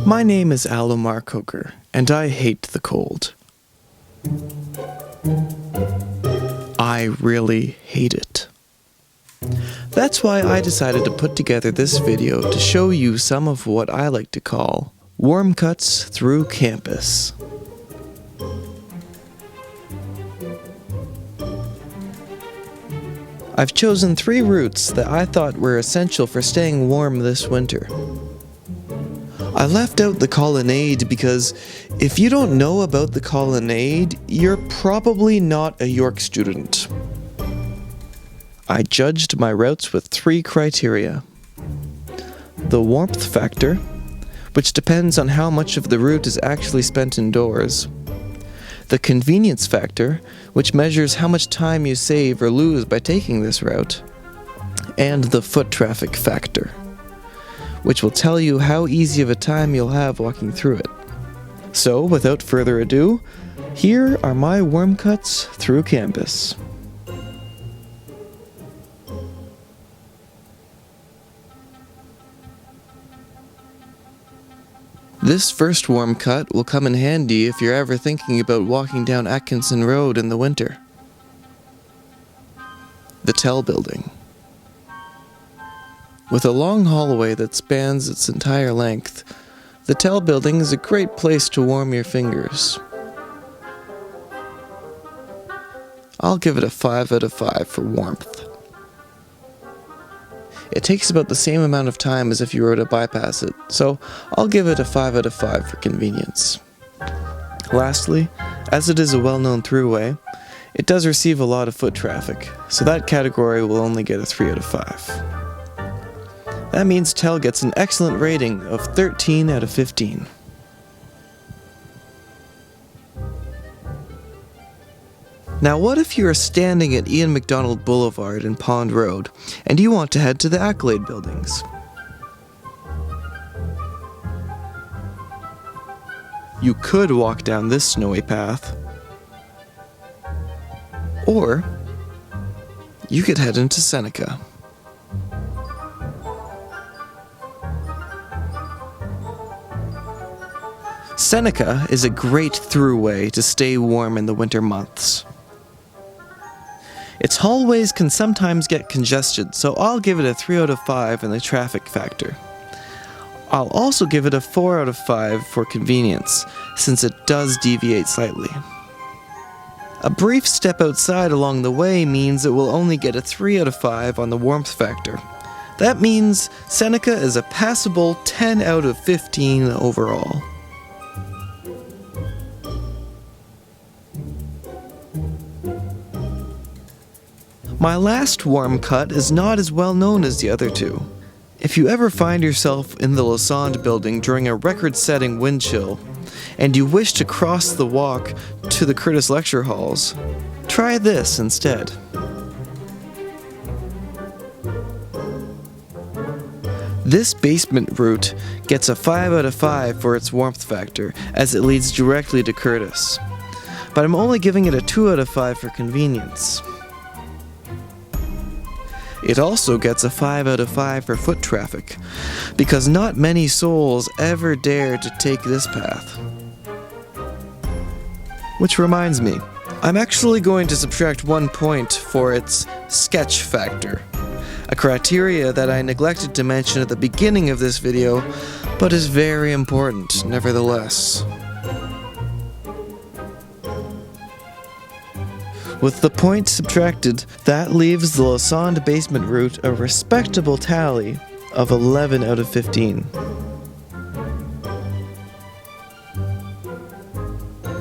My name is Alomar Kocur, and I hate the cold. I really hate it. That's why I decided to put together this video to show you some of what I like to call warm cuts through campus. I've chosen 3 routes that I thought were essential for staying warm this winter. I left out the colonnade because if you don't know about the colonnade, you're probably not a York student. I judged my routes with 3 criteria. The warmth factor, which depends on how much of the route is actually spent indoors. The convenience factor, which measures how much time you save or lose by taking this route. And the foot traffic factor, which will tell you how easy of a time you'll have walking through it. So, without further ado, here are my warm cuts through campus. This first warm cut will come in handy if you're ever thinking about walking down Atkinson Road in the winter. The Tell Building. With a long hallway that spans its entire length, the Tell Building is a great place to warm your fingers. I'll give it a 5 out of 5 for warmth. It takes about the same amount of time as if you were to bypass it, so I'll give it a 5 out of 5 for convenience. Lastly, as it is a well-known throughway, it does receive a lot of foot traffic, so that category will only get a 3 out of 5. That means Tell gets an excellent rating of 13 out of 15. Now what if you are standing at Ian MacDonald Boulevard and Pond Road, and you want to head to the Accolade buildings? You could walk down this snowy path, or you could head into Seneca. Seneca is a great throughway to stay warm in the winter months. Its hallways can sometimes get congested, so I'll give it a 3 out of 5 in the traffic factor. I'll also give it a 4 out of 5 for convenience, since it does deviate slightly. A brief step outside along the way means it will only get a 3 out of 5 on the warmth factor. That means Seneca is a passable 10 out of 15 overall. My last warm cut is not as well known as the other 2. If you ever find yourself in the Lassonde building during a record-setting wind chill, and you wish to cross the walk to the Curtis Lecture Halls, try this instead. This basement route gets a 5 out of 5 for its warmth factor, as it leads directly to Curtis. But I'm only giving it a 2 out of 5 for convenience. It also gets a 5 out of 5 for foot traffic, because not many souls ever dare to take this path. Which reminds me, I'm actually going to subtract 1 point for its sketch factor, a criteria that I neglected to mention at the beginning of this video, but is very important nevertheless. With the point subtracted, that leaves the Lassonde Basement route a respectable tally of 11 out of 15.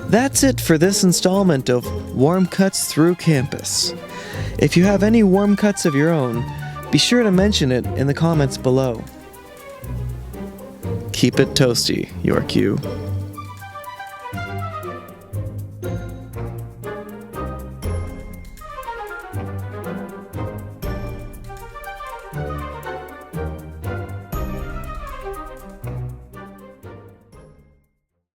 That's it for this installment of Warm Cuts Through Campus. If you have any warm cuts of your own, be sure to mention it in the comments below. Keep it toasty, York U.